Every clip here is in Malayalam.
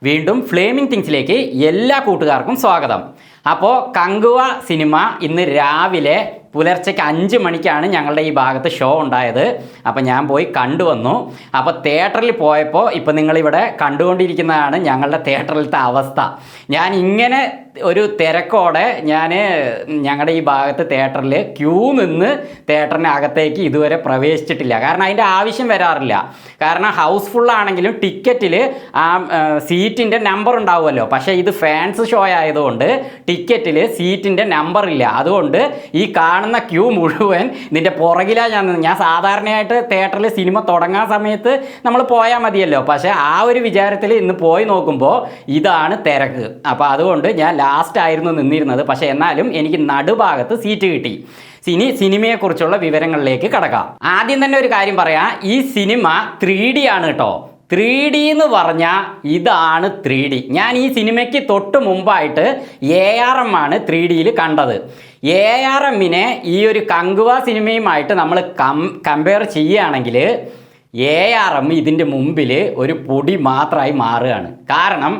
വീണ്ടും ഫ്ലേമിംഗ് തിങ്സിലേക്ക് എല്ലാ കൂട്ടുകാർക്കും സ്വാഗതം. അപ്പോൾ കങ്കുവ സിനിമ ഇന്ന് രാവിലെ പുലർച്ചയ്ക്ക് 5 മണിക്കാണ് ഞങ്ങളുടെ ഈ ഭാഗത്ത് ഷോ ഉണ്ടായത്. അപ്പോൾ ഞാൻ പോയി കണ്ടുവന്നു. അപ്പോൾ തിയേറ്ററിൽ പോയപ്പോൾ ഇപ്പോൾ നിങ്ങളിവിടെ കണ്ടുകൊണ്ടിരിക്കുന്നതാണ് ഞങ്ങളുടെ തിയേറ്ററിലത്തെ അവസ്ഥ. ഞാൻ ഇങ്ങനെ ഒരു തിരക്കോടെ ഞങ്ങളുടെ ഈ ഭാഗത്ത് തിയേറ്ററിൽ ക്യൂ നിന്ന് തിയേറ്ററിനകത്തേക്ക് ഇതുവരെ പ്രവേശിച്ചിട്ടില്ല. കാരണം അതിൻ്റെ ആവശ്യം വരാറില്ല. കാരണം ഹൗസ്ഫുള്ളാണെങ്കിലും ടിക്കറ്റിൽ ആ സീറ്റിൻ്റെ നമ്പർ ഉണ്ടാവുമല്ലോ. പക്ഷേ ഇത് ഫാൻസ് ഷോ ആയതുകൊണ്ട് ടിക്കറ്റിൽ സീറ്റിൻ്റെ നമ്പറില്ല. അതുകൊണ്ട് ഈ കാണുന്ന ക്യൂ മുഴുവൻ ഇതിൻ്റെ പുറകിലാണ്. ഞാൻ സാധാരണയായിട്ട് തിയേറ്ററിൽ സിനിമ തുടങ്ങാൻ സമയത്ത് നമ്മൾ പോയാൽ മതിയല്ലോ. പക്ഷേ ആ ഒരു വിചാരത്തിൽ ഇന്ന് പോയി നോക്കുമ്പോൾ ഇതാണ് തിരക്ക്. അപ്പോൾ അതുകൊണ്ട് ഞാൻ ലാസ്റ്റ് ആയിരുന്നു നിന്നിരുന്നത്. പക്ഷേ എന്നാലും എനിക്ക് നടുഭാഗത്ത് സീറ്റ് കിട്ടി. സിനിമയെക്കുറിച്ചുള്ള വിവരങ്ങളിലേക്ക് കടക്കാം. ആദ്യം തന്നെ ഒരു കാര്യം പറയാം, ഈ സിനിമ 3D ആണ് കേട്ടോ. 3D എന്ന് പറഞ്ഞാൽ ഇതാണ് 3D. ഞാൻ ഈ സിനിമയ്ക്ക് തൊട്ട് മുമ്പായിട്ട് ARM ആണ് 3Dയിൽ കണ്ടത്. ARMനെ ഈ ഒരു കങ്കുവ സിനിമയുമായിട്ട് നമ്മൾ കമ്പയർ ചെയ്യുകയാണെങ്കിൽ ARM ഇതിൻ്റെ മുമ്പിൽ ഒരു പൊടി മാത്രമായി മാറുകയാണ്. കാരണം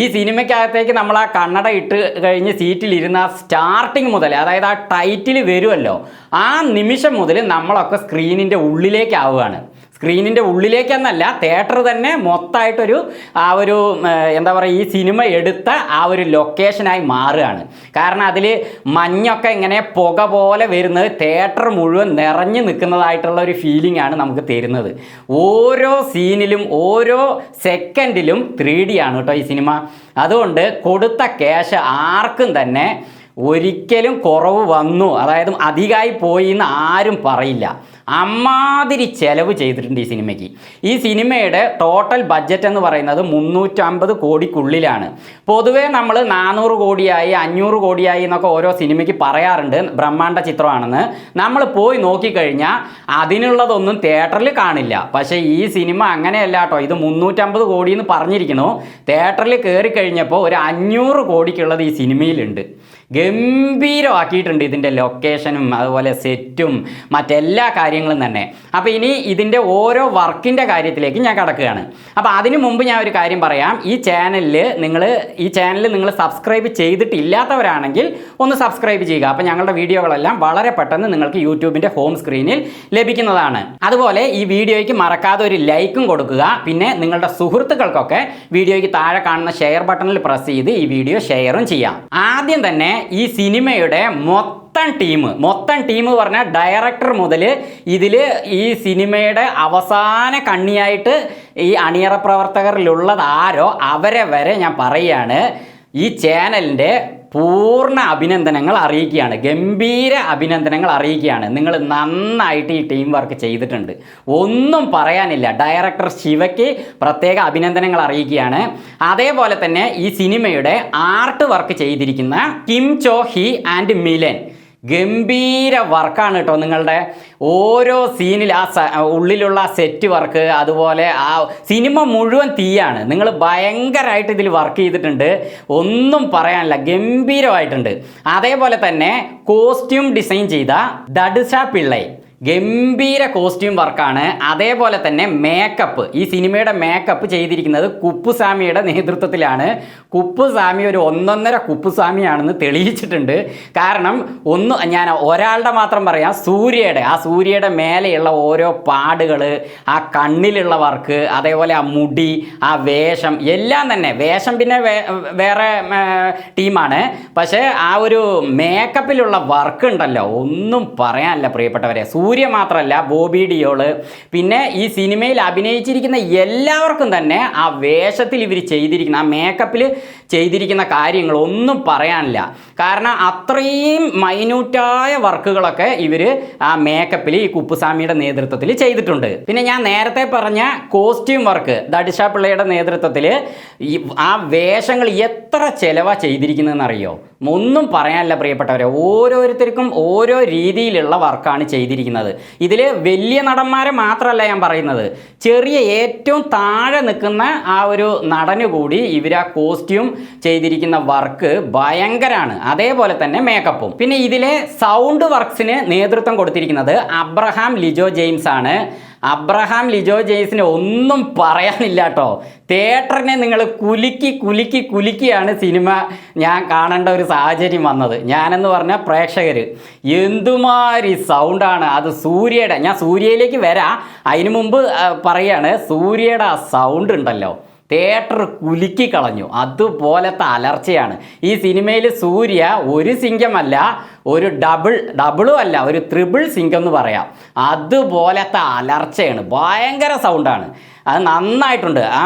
ഈ സിനിമയ്ക്കകത്തേക്ക് നമ്മൾ ആ കണ്ണട ഇട്ട് കഴിഞ്ഞ് സീറ്റിലിരുന്ന സ്റ്റാർട്ടിങ് മുതൽ, അതായത് ആ ടൈറ്റിൽ വരുമല്ലോ, ആ നിമിഷം മുതൽ നമ്മളൊക്കെ സ്ക്രീനിൻ്റെ ഉള്ളിലേക്കാവുകയാണ്. സ്ക്രീനിൻ്റെ ഉള്ളിലേക്കെന്നല്ല, തിയേറ്റർ തന്നെ മൊത്തമായിട്ടൊരു ആ ഒരു എന്താ പറയുക, ഈ സിനിമ എടുത്ത ആ ഒരു ലൊക്കേഷനായി മാറുകയാണ്. കാരണം അതിൽ മഞ്ഞൊക്കെ ഇങ്ങനെ പുക പോലെ വരുന്നത് തിയേറ്റർ മുഴുവൻ നിറഞ്ഞു നിൽക്കുന്നതായിട്ടുള്ള ഒരു ഫീലിംഗ് ആണ് നമുക്ക് തരുന്നത്. ഓരോ സീനിലും ഓരോ സെക്കൻഡിലും 3D ആണ് കേട്ടോ ഈ സിനിമ. അതുകൊണ്ട് കൊടുത്ത ക്യാഷ് ആർക്കും തന്നെ ഒരിക്കലും കുറവ് വന്നു, അതായത് അധികമായി പോയി എന്ന് ആരും പറയില്ല. അമ്മാതിരി ചെലവ് ചെയ്തിട്ടുണ്ട് ഈ സിനിമയ്ക്ക്. ഈ സിനിമയുടെ ടോട്ടൽ ബഡ്ജറ്റ് എന്ന് പറയുന്നത് 350 കോടിക്കുള്ളിലാണ്. പൊതുവേ നമ്മൾ 400 കോടിയായി 500 കോടിയായി എന്നൊക്കെ ഓരോ സിനിമയ്ക്ക് പറയാറുണ്ട്, ബ്രഹ്മാണ്ഡ ചിത്രമാണെന്ന്. നമ്മൾ പോയി നോക്കിക്കഴിഞ്ഞാൽ അതിനുള്ളതൊന്നും തിയേറ്ററിൽ കാണില്ല. പക്ഷേ ഈ സിനിമ അങ്ങനെയല്ല കേട്ടോ. ഇത് 350 കോടി എന്ന് പറഞ്ഞിരിക്കുന്നു. തിയേറ്ററിൽ കയറി കഴിഞ്ഞപ്പോൾ ഒരു 500 കോടിക്കുള്ളത് ഈ സിനിമയിലുണ്ട്. ഗംഭീരമാക്കിയിട്ടുണ്ട് ഇതിൻ്റെ ലൊക്കേഷനും അതുപോലെ സെറ്റും മറ്റെല്ലാ കാര്യങ്ങളും തന്നെ. അപ്പോൾ ഇനി ഇതിൻ്റെ ഓരോ വർക്കിൻ്റെ കാര്യത്തിലേക്ക് ഞാൻ കടക്കുകയാണ്. അപ്പോൾ അതിനു മുമ്പ് ഞാൻ ഒരു കാര്യം പറയാം. ഈ ചാനലിൽ നിങ്ങൾ സബ്സ്ക്രൈബ് ചെയ്തിട്ടില്ലാത്തവരാണെങ്കിൽ ഒന്ന് സബ്സ്ക്രൈബ് ചെയ്യുക. അപ്പോൾ ഞങ്ങളുടെ വീഡിയോകളെല്ലാം വളരെ പെട്ടെന്ന് നിങ്ങൾക്ക് യൂട്യൂബിൻ്റെ ഹോം സ്ക്രീനിൽ ലഭിക്കുന്നതാണ്. അതുപോലെ ഈ വീഡിയോയ്ക്ക് മറക്കാതെ ഒരു ലൈക്കും കൊടുക്കുക. പിന്നെ നിങ്ങളുടെ സുഹൃത്തുക്കൾക്കൊക്കെ വീഡിയോയ്ക്ക് താഴെ കാണുന്ന ഷെയർ ബട്ടണിൽ പ്രസ് ചെയ്ത് ഈ വീഡിയോ ഷെയറും ചെയ്യാം. ആദ്യം തന്നെ ഈ സിനിമയുടെ മൊത്തം ടീം പറഞ്ഞാൽ ഡയറക്ടർ മുതൽ ഈ സിനിമയുടെ അവസാന കണ്ണിയായിട്ട് ഈ അണിയറ പ്രവർത്തകരിലുള്ളത് ആരോ അവരെ വരെ ഞാൻ പറയുകയാണ്. ഈ ചാനലിൻ്റെ പൂർണ്ണ അഭിനന്ദനങ്ങൾ അറിയിക്കുകയാണ്, ഗംഭീര അഭിനന്ദനങ്ങൾ അറിയിക്കുകയാണ്. നിങ്ങൾ നന്നായിട്ട് ഈ ടീം വർക്ക് ചെയ്തിട്ടുണ്ട്, ഒന്നും പറയാനില്ല. ഡയറക്ടർ ശിവയ്ക്ക് പ്രത്യേക അഭിനന്ദനങ്ങൾ അറിയിക്കുകയാണ്. അതേപോലെ തന്നെ ഈ സിനിമയുടെ ആർട്ട് വർക്ക് ചെയ്തിരിക്കുന്ന കിം ചോ ഹി ആൻഡ് മിലൻ, ഗംഭീര വർക്കാണ് കേട്ടോ. നിങ്ങളുടെ ഓരോ സീനിൽ ഉള്ളിലുള്ള സെറ്റ് വർക്ക്, അതുപോലെ ആ സിനിമ മുഴുവൻ തീയാണ്. നിങ്ങൾ ഭയങ്കരമായിട്ട് ഇതിൽ വർക്ക് ചെയ്തിട്ടുണ്ട്, ഒന്നും പറയാനില്ല, ഗംഭീരമായിട്ടുണ്ട്. അതേപോലെ തന്നെ കോസ്റ്റ്യൂം ഡിസൈൻ ചെയ്ത ദഡ്ഷ പിള്ളൈ, ഗംഭീര കോസ്റ്റ്യൂം വർക്കാണ്. അതേപോലെ തന്നെ മേക്കപ്പ്, ഈ സിനിമയുടെ മേക്കപ്പ് ചെയ്തിരിക്കുന്നത് കുപ്പുസ്വാമിയുടെ നേതൃത്വത്തിലാണ്. കുപ്പുസ്വാമി ഒരു ഒന്നൊന്നര കുപ്പുസ്വാമിയാണെന്ന് തെളിയിച്ചിട്ടുണ്ട്. കാരണം ഞാൻ ഒരാളുടെ മാത്രം പറയാം, സൂര്യയുടെ മേലെയുള്ള ഓരോ പാടുകൾ, ആ കണ്ണിലുള്ള വർക്ക്, അതേപോലെ ആ മുടി, ആ വേഷം എല്ലാം തന്നെ. വേഷം പിന്നെ വേറെ ടീമാണ്. പക്ഷേ ആ ഒരു മേക്കപ്പിലുള്ള വർക്ക് ഉണ്ടല്ലോ, ഒന്നും പറയാനില്ല പ്രിയപ്പെട്ടവരെ. സൂര്യ മാത്രമല്ല, ബോബി ഡിയോള്, പിന്നെ ഈ സിനിമയിൽ അഭിനയിച്ചിരിക്കുന്ന എല്ലാവർക്കും തന്നെ ആ വേഷത്തിൽ ഇവർ ചെയ്തിരിക്കുന്ന, ആ മേക്കപ്പിൽ ചെയ്തിരിക്കുന്ന കാര്യങ്ങൾ ഒന്നും പറയാനില്ല. കാരണം അത്രയും മൈന്യൂട്ടായ വർക്കുകളൊക്കെ ഇവർ ആ മേക്കപ്പിൽ ഈ കുപ്പുസ്വാമിയുടെ നേതൃത്വത്തിൽ ചെയ്തിട്ടുണ്ട്. പിന്നെ ഞാൻ നേരത്തെ പറഞ്ഞ കോസ്റ്റ്യൂം വർക്ക് ദഡ്ഷ പിള്ളയുടെ നേതൃത്വത്തിൽ ആ വേഷങ്ങൾ എത്ര ചെലവാ ചെയ്തിരിക്കുന്നതെന്ന് അറിയോ? ഒന്നും പറയാനില്ല പ്രിയപ്പെട്ടവരെ. ഓരോരുത്തർക്കും ഓരോ രീതിയിലുള്ള വർക്കാണ് ചെയ്തിരിക്കുന്നത്. ഇതിൽ വലിയ നടന്മാരെ മാത്രമല്ല ഞാൻ പറയുന്നത്, ചെറിയ ഏറ്റവും താഴെ നിൽക്കുന്ന ആ ഒരു നടന് കൂടി ഇവർ ആ കോസ്റ്റ്യൂം ചെയ്തിരിക്കുന്ന വർക്ക് ഭയങ്കരമാണ്. അതേപോലെ തന്നെ മേക്കപ്പും. പിന്നെ ഇതിലെ സൗണ്ട് വർക്ക്സിന് നേതൃത്വം കൊടുത്തിരിക്കുന്നത് അബ്രഹാം ലിജോ ജെയിംസ് ആണ്. അബ്രഹാം ലിജോ ജെയ്സിന് ഒന്നും പറയാനില്ല കേട്ടോ. തിയേറ്ററിനെ നിങ്ങൾ കുലുക്കിയാണ് സിനിമ ഞാൻ കാണേണ്ട ഒരു സാഹചര്യം വന്നത്. ഞാനെന്ന് പറഞ്ഞാൽ പ്രേക്ഷകർ എന്തുമാതിരി സൗണ്ടാണ് അത്. സൂര്യയുടെ, ഞാൻ സൂര്യയിലേക്ക് വരാം, അതിനു മുമ്പ് പറയാണ്, സൂര്യയുടെ ആ സൗണ്ട് ഉണ്ടല്ലോ, തിയേറ്റർ കുലുക്കി കളഞ്ഞു. അതുപോലത്തെ അലർച്ചയാണ് ഈ സിനിമയിൽ. സൂര്യ ഒരു സിംഗമല്ല, ഒരു ഡബിളും അല്ല, ഒരു ത്രിബിൾ സിംഗം എന്ന് പറയാം. അതുപോലത്തെ അലർച്ചയാണ്, ഭയങ്കര സൗണ്ടാണ്. അത് നന്നായിട്ടുണ്ട്. ആ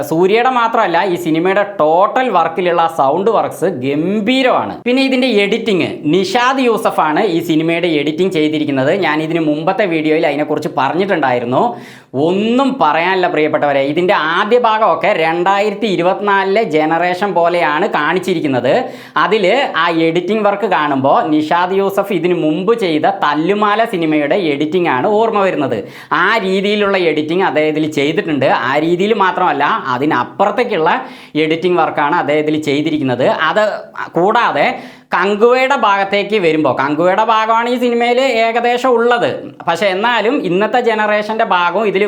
സൂര്യയുടെ മാത്രമല്ല, ഈ സിനിമയുടെ ടോട്ടൽ വർക്കിലുള്ള സൗണ്ട് വർക്ക്സ് ഗംഭീരമാണ്. പിന്നെ ഇതിൻ്റെ എഡിറ്റിങ്, നിഷാദ് യൂസഫാണ് ഈ സിനിമയുടെ എഡിറ്റിംഗ് ചെയ്തിരിക്കുന്നത്. ഞാൻ ഇതിന് മുമ്പത്തെ വീഡിയോയിൽ അതിനെക്കുറിച്ച് പറഞ്ഞിട്ടുണ്ടായിരുന്നു. ഒന്നും പറയാനില്ല പ്രിയപ്പെട്ടവരെ. ഇതിൻ്റെ ആദ്യ ഭാഗമൊക്കെ 2024 ജനറേഷൻ പോലെയാണ് കാണിച്ചിരിക്കുന്നത്. അതിൽ ആ എഡിറ്റിംഗ് വർക്ക് കാണുമ്പോൾ നിഷാദ് യൂസഫ് ഇതിനു മുമ്പ് ചെയ്ത തല്ലുമാല സിനിമയുടെ എഡിറ്റിംഗ് ആണ് ഓർമ്മ വരുന്നത്. ആ രീതിയിലുള്ള എഡിറ്റിംഗ് അദ്ദേഹത്തിൽ ചെയ്തിട്ടുണ്ട്. ആ രീതിയിൽ മാത്രമല്ല, അതിനപ്പുറത്തേക്കുള്ള എഡിറ്റിംഗ് വർക്കാണ് അദ്ദേഹത്തിൽ ചെയ്തിരിക്കുന്നത്. അത് കൂടാതെ കങ്കുവയുടെ ഭാഗത്തേക്ക് വരുമ്പോൾ, കങ്കുവയുടെ ഭാഗമാണ് ഈ സിനിമയിൽ ഏകദേശം ഉള്ളത്, പക്ഷേ എന്നാലും ഇന്നത്തെ ജനറേഷൻ്റെ ഭാഗവും ഇതിൽ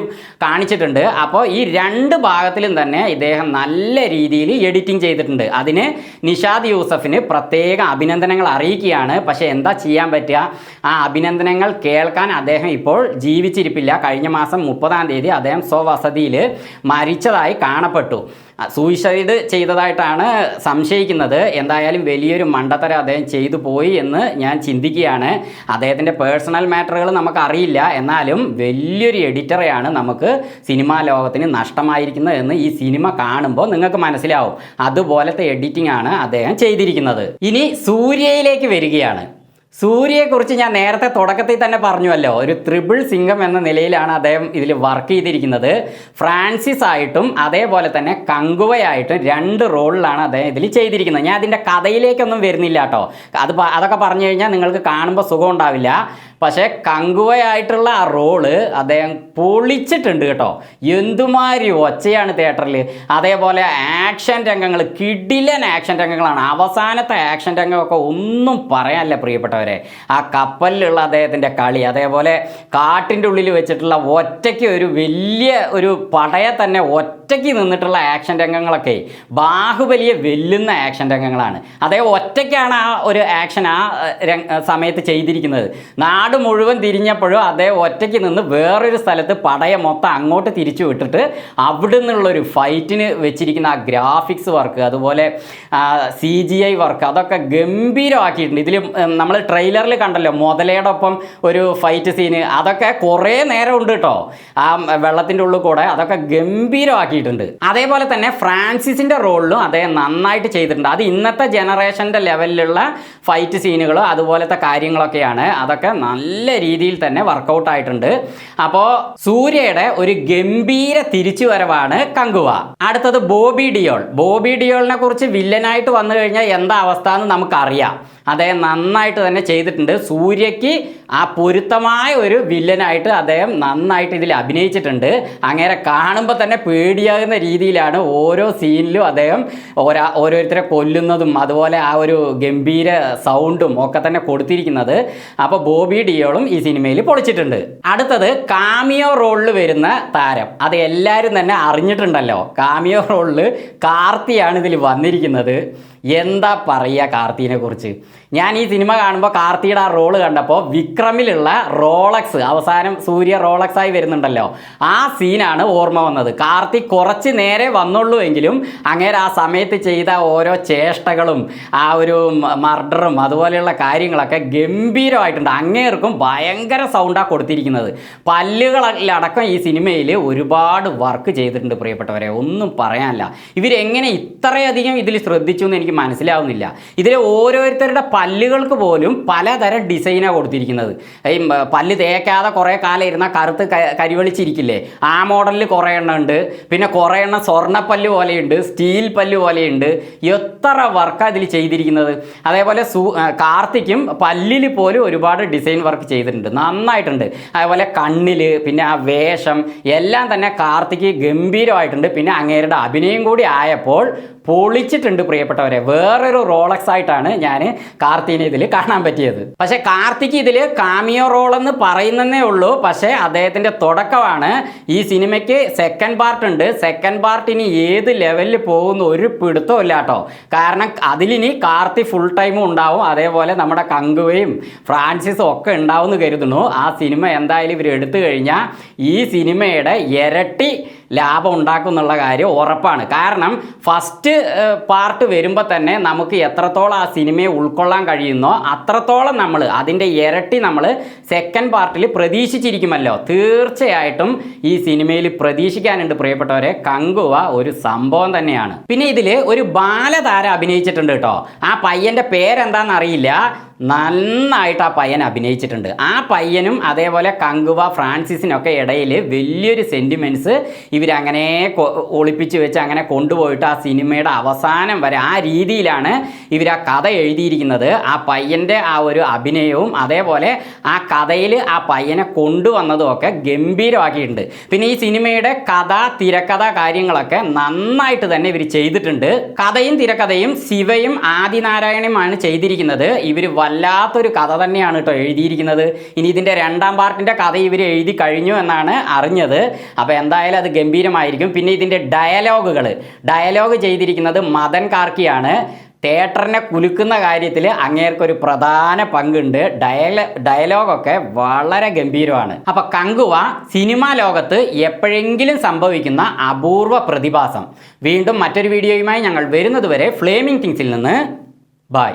കാണിച്ചിട്ടുണ്ട്. അപ്പോൾ ഈ രണ്ട് ഭാഗത്തിലും തന്നെ ഇദ്ദേഹം നല്ല രീതിയിൽ എഡിറ്റിംഗ് ചെയ്തിട്ടുണ്ട്. അതിന് നിഷാദ് യൂസഫിന് പ്രത്യേക അഭിനന്ദനങ്ങൾ അറിയിക്കുകയാണ്. പക്ഷേ എന്താ ചെയ്യാൻ പറ്റുക, ആ അഭിനന്ദനങ്ങൾ കേൾക്കാൻ അദ്ദേഹം ഇപ്പോൾ ജീവിച്ചിരിപ്പില്ല. കഴിഞ്ഞ മാസം 30-ാം തീയതി അദ്ദേഹം സ്വവസതിയിൽ മരിച്ചതായി കാണപ്പെട്ടു. സൂയിസൈഡ് ചെയ്തതായിട്ടാണ് സംശയിക്കുന്നത്. എന്തായാലും വലിയൊരു മണ്ടത്തരം അദ്ദേഹം ചെയ്തു പോയി എന്ന് ഞാൻ ചിന്തിക്കുകയാണ്. അദ്ദേഹത്തിൻ്റെ പേഴ്സണൽ മാറ്ററുകൾ നമുക്കറിയില്ല, എന്നാലും വലിയൊരു എഡിറ്ററെയാണ് നമുക്ക് സിനിമാ ലോകത്തിന് നഷ്ടമായിരിക്കുന്നത് എന്ന് ഈ സിനിമ കാണുമ്പോൾ നിങ്ങൾക്ക് മനസ്സിലാവും. അതുപോലത്തെ എഡിറ്റിംഗ് ആണ് അദ്ദേഹം ചെയ്തിരിക്കുന്നത്. ഇനി സൂര്യയിലേക്ക് വരികയാണ്. സൂര്യയെക്കുറിച്ച് ഞാൻ നേരത്തെ തുടക്കത്തിൽ തന്നെ പറഞ്ഞുവല്ലോ, ഒരു ത്രിബിൾ സിംഗം എന്ന നിലയിലാണ് അദ്ദേഹം ഇതിൽ വർക്ക് ചെയ്തിരിക്കുന്നത്. ഫ്രാൻസിസ് ആയിട്ടും അതേപോലെ തന്നെ കങ്കുവയായിട്ടും 2 റോളിലാണ് അദ്ദേഹം ഇതിൽ ചെയ്തിരിക്കുന്നത്. ഞാൻ അതിൻ്റെ കഥയിലേക്കൊന്നും വരുന്നില്ല കേട്ടോ. അതൊക്കെ പറഞ്ഞു കഴിഞ്ഞാൽ നിങ്ങൾക്ക് കാണുമ്പോൾ സുഖം ഉണ്ടാവില്ല. പക്ഷേ കങ്കുവയായിട്ടുള്ള ആ റോള് അദ്ദേഹം പൊളിച്ചിട്ടുണ്ട് കേട്ടോ. എന്തുമാതിരി ഒച്ചയാണ് തിയേറ്ററിൽ. അതേപോലെ ആക്ഷൻ രംഗങ്ങൾ, കിടിലൻ ആക്ഷൻ രംഗങ്ങളാണ്. അവസാനത്തെ ആക്ഷൻ രംഗമൊക്കെ ഒന്നും പറയാനില്ല പ്രിയപ്പെട്ടവരെ. ആ കപ്പലിലുള്ള അദ്ദേഹത്തിൻ്റെ കളി, അതേപോലെ കാട്ടിൻ്റെ ഉള്ളിൽ വെച്ചിട്ടുള്ള ഒറ്റയ്ക്ക് ഒരു വലിയ ഒരു പടയെ തന്നെ ഒറ്റയ്ക്ക് നിന്നിട്ടുള്ള ആക്ഷൻ രംഗങ്ങളൊക്കെ ബാഹുബലിയെ വെല്ലുന്ന ആക്ഷൻ രംഗങ്ങളാണ്. അതേ ഒറ്റയ്ക്കാണ് ആ ഒരു ആക്ഷൻ ആ സമയത്ത് ചെയ്തിരിക്കുന്നത്. നാട് മുഴുവൻ തിരിഞ്ഞപ്പോഴും അദ്ദേഹം ഒറ്റയ്ക്ക് നിന്ന് വേറൊരു സ്ഥലത്ത് പടയെ മൊത്തം അങ്ങോട്ട് തിരിച്ചു വിട്ടിട്ട് അവിടെ നിന്നുള്ളൊരു ഫൈറ്റിന് വെച്ചിരിക്കുന്ന ആ ഗ്രാഫിക്സ് വർക്ക്, അതുപോലെ CGI വർക്ക്, അതൊക്കെ ഗംഭീരമാക്കിയിട്ടുണ്ട്. ഇതിൽ നമ്മൾ ട്രെയിലറിൽ കണ്ടല്ലോ മുതലയുടെ ഒപ്പം ഒരു ഫൈറ്റ് സീന്, അതൊക്കെ കുറേ നേരം ഉണ്ട് കേട്ടോ ആ വെള്ളത്തിൻ്റെ ഉള്ളിൽ കൂടെ. അതൊക്കെ ഗംഭീരമാക്കിയിട്ടുണ്ട്. അതേപോലെ തന്നെ ഫ്രാൻസിസിൻ്റെ റോളിലും അദ്ദേഹം നന്നായിട്ട് ചെയ്തിട്ടുണ്ട്. അത് ഇന്നത്തെ ജനറേഷൻ്റെ ലെവലിലുള്ള ഫൈറ്റ് സീനുകളും അതുപോലത്തെ കാര്യങ്ങളൊക്കെയാണ്. അതൊക്കെ നല്ല രീതിയിൽ തന്നെ വർക്കൗട്ട് ആയിട്ടുണ്ട്. അപ്പോൾ സൂര്യയുടെ ഒരു ഗംഭീര തിരിച്ചുവരവാണ് കങ്കുവ. അടുത്തത് ബോബി ഡിയോളിനെ കുറിച്ച് വില്ലനായിട്ട് വന്നു കഴിഞ്ഞാൽ എന്താ അവസ്ഥ എന്ന് നമുക്കറിയാം. അദ്ദേഹം നന്നായിട്ട് തന്നെ ചെയ്തിട്ടുണ്ട്. സൂര്യയ്ക്ക് ആ പൊരുത്തമായ ഒരു വില്ലനായിട്ട് അദ്ദേഹം നന്നായിട്ട് ഇതിൽ അഭിനയിച്ചിട്ടുണ്ട്. അങ്ങനെ കാണുമ്പോൾ തന്നെ പേടിയാകുന്ന രീതിയിലാണ് ഓരോ സീനിലും അദ്ദേഹം ഓരോരുത്തരെ കൊല്ലുന്നതും അതുപോലെ ആ ഒരു ഗംഭീര സൗണ്ടും ഒക്കെ തന്നെ കൊടുത്തിരിക്കുന്നത്. അപ്പോൾ ബോബി ഡിയോളും ഈ സിനിമയിൽ പൊളിച്ചിട്ടുണ്ട്. അടുത്തത് കാമിയോ റോളിൽ വരുന്ന താരം, അത് എല്ലാവരും തന്നെ അറിഞ്ഞിട്ടുണ്ടല്ലോ. കാമിയോ റോളിൽ കാർത്തിയാണ് ഇതിൽ വന്നിരിക്കുന്നത്. എന്താ പറയുക കാർത്തിനെ കുറിച്ച്. ഞാൻ ഈ സിനിമ കാണുമ്പോൾ കാർത്തിയുടെ ആ റോള് കണ്ടപ്പോൾ വിക്രമിലുള്ള റോളക്സ്, അവസാനം സൂര്യ റോളക്സ് ആയി വരുന്നുണ്ടല്ലോ, ആ സീനാണ് ഓർമ്മ വന്നത്. കാർത്തി കുറച്ച് നേരെ വന്നുള്ളൂ എങ്കിലും അങ്ങേരെ ആ സമയത്ത് ചെയ്ത ഓരോ ചേഷ്ടകളും ആ ഒരു മർഡറും അതുപോലെയുള്ള കാര്യങ്ങളൊക്കെ ഗംഭീരമായിട്ടുണ്ട്. അങ്ങേർക്കും ഭയങ്കര സൗണ്ടാണ് കൊടുത്തിരിക്കുന്നത്. പല്ലുകളടക്കം ഈ സിനിമയിൽ ഒരുപാട് വർക്ക് ചെയ്തിട്ടുണ്ട് പ്രിയപ്പെട്ടവരെ, ഒന്നും പറയാനില്ല. ഇവരെങ്ങനെ ഇത്രയധികം ഇതിൽ ശ്രദ്ധിച്ചു എന്ന് എനിക്ക് മനസ്സിലാവുന്നില്ല. ഇതിൽ ഓരോരുത്തരുടെ പല്ലുകൾക്ക് പോലും പലതരം ഡിസൈനാണ് കൊടുത്തിരിക്കുന്നത്. ഈ പല്ല് തേക്കാതെ കുറേ കാലം ഇരുന്നാൽ കറുത്ത് കരിവളിച്ചിരിക്കില്ലേ, ആ മോഡലിൽ കുറേ എണ്ണം ഉണ്ട്. പിന്നെ കുറേ എണ്ണം സ്വർണ്ണപ്പല്ല് പോലെയുണ്ട്, സ്റ്റീൽ പല്ല് പോലെയുണ്ട്. എത്ര വർക്കാണ് ഇതിൽ ചെയ്തിരിക്കുന്നത്. അതേപോലെ കാർത്തിക്കും പല്ലിൽ പോലും ഒരുപാട് ഡിസൈൻ വർക്ക് ചെയ്തിട്ടുണ്ട്, നന്നായിട്ടുണ്ട്. അതേപോലെ കണ്ണിൽ, പിന്നെ ആ വേഷം എല്ലാം തന്നെ കാർത്തിക്ക് ഗംഭീരമായിട്ടുണ്ട്. പിന്നെ അങ്ങേരുടെ അഭിനയം കൂടി ആയപ്പോൾ പൊളിച്ചിട്ടുണ്ട് പ്രിയപ്പെട്ടവരെ. വേറൊരു റോളക്സ് ആയിട്ടാണ് ഞാൻ കാർത്തിനെ ഇതിൽ കാണാൻ പറ്റിയത്. പക്ഷെ കാർത്തിക് ഇതിൽ കാമിയോ റോൾ എന്ന് പറയുന്നതേ ഉള്ളൂ. പക്ഷേ അദ്ദേഹത്തിൻ്റെ തുടക്കമാണ്. ഈ സിനിമയ്ക്ക് സെക്കൻഡ് പാർട്ട് ഉണ്ട്. സെക്കൻഡ് പാർട്ടിന് ഏത് ലെവലിൽ പോകുന്ന ഒരു പിടുത്തവും ഇല്ല കേട്ടോ. കാരണം അതിലിനി കാർത്തി ഫുൾ ടൈമും ഉണ്ടാവും, അതേപോലെ നമ്മുടെ കങ്കുവയും ഫ്രാൻസിസും ഒക്കെ ഉണ്ടാവും എന്ന് കരുതുന്നു. ആ സിനിമ എന്തായാലും ഇവർ എടുത്തു കഴിഞ്ഞാൽ ഈ സിനിമയുടെ ഇരട്ടി ലാഭം ഉണ്ടാക്കും എന്നുള്ള കാര്യം ഉറപ്പാണ്. കാരണം ഫസ്റ്റ് പാർട്ട് വരുമ്പോൾ തന്നെ നമുക്ക് എത്രത്തോളം ആ സിനിമയെ ഉൾക്കൊള്ളാൻ കഴിയുന്നോ അത്രത്തോളം നമ്മൾ അതിൻ്റെ ഇരട്ടി നമ്മൾ സെക്കൻഡ് പാർട്ടിൽ പ്രതീക്ഷിച്ചിരിക്കുമല്ലോ. തീർച്ചയായിട്ടും ഈ സിനിമയിൽ പ്രതീക്ഷിക്കാനുണ്ട് പ്രിയപ്പെട്ടവരെ. കങ്കുവ ഒരു സംഭവം തന്നെയാണ്. പിന്നെ ഇതിൽ ഒരു ബാലതാരം അഭിനയിച്ചിട്ടുണ്ട് കേട്ടോ. ആ പയ്യൻ്റെ പേരെന്താണെന്ന് അറിയില്ല, നന്നായിട്ട് ആ പയ്യൻ അഭിനയിച്ചിട്ടുണ്ട്. ആ പയ്യനും അതേപോലെ കങ്കുവ ഫ്രാൻസിസിനൊക്കെ ഇടയിൽ വലിയൊരു സെൻറ്റിമെൻറ്റ്സ് ഇവരങ്ങനെ ഒളിപ്പിച്ച് വെച്ച് അങ്ങനെ കൊണ്ടുപോയിട്ട് ആ സിനിമയുടെ അവസാനം വരെ ആ രീതിയിലാണ് ഇവർ ആ കഥ എഴുതിയിരിക്കുന്നത്. ആ പയ്യൻ്റെ ആ ഒരു അഭിനയവും അതേപോലെ ആ കഥയിൽ ആ പയ്യനെ കൊണ്ടുവന്നതും ഒക്കെ ഗംഭീരമാക്കിയിട്ടുണ്ട്. പിന്നെ ഈ സിനിമയുടെ കഥ, തിരക്കഥ കാര്യങ്ങളൊക്കെ നന്നായിട്ട് തന്നെ ഇവർ ചെയ്തിട്ടുണ്ട്. കഥയും തിരക്കഥയും ശിവയും ആദിനാരായണനുമാണ് ചെയ്തിരിക്കുന്നത്. ഇവർ വല്ലാത്തൊരു കഥ തന്നെയാണ് കേട്ടോ എഴുതിയിരിക്കുന്നത്. ഇനി ഇതിൻ്റെ രണ്ടാം പാർട്ടിൻ്റെ കഥ ഇവർ എഴുതി കഴിഞ്ഞു എന്നാണ് അറിഞ്ഞത്. അപ്പോൾ എന്തായാലും അത് ഗംഭീരമായിരിക്കും. പിന്നെ ഇതിൻ്റെ ഡയലോഗ് ചെയ്തിരിക്കുന്നത് മദൻ കാർക്കിയാണ്. തിയേറ്ററിനെ കുലുക്കുന്ന കാര്യത്തിൽ അങ്ങേർക്കൊരു പ്രധാന പങ്കുണ്ട്. ഡയലോഗൊക്കെ വളരെ ഗംഭീരമാണ്. അപ്പോൾ കങ്കുവ സിനിമാ ലോകത്ത് എപ്പോഴെങ്കിലും സംഭവിക്കുന്ന അപൂർവ പ്രതിഭാസം. വീണ്ടും മറ്റൊരു വീഡിയോയുമായി ഞങ്ങൾ വരുന്നതുവരെ ഫ്ലേമിംഗ് തിങ്സിൽ നിന്ന് ബൈ.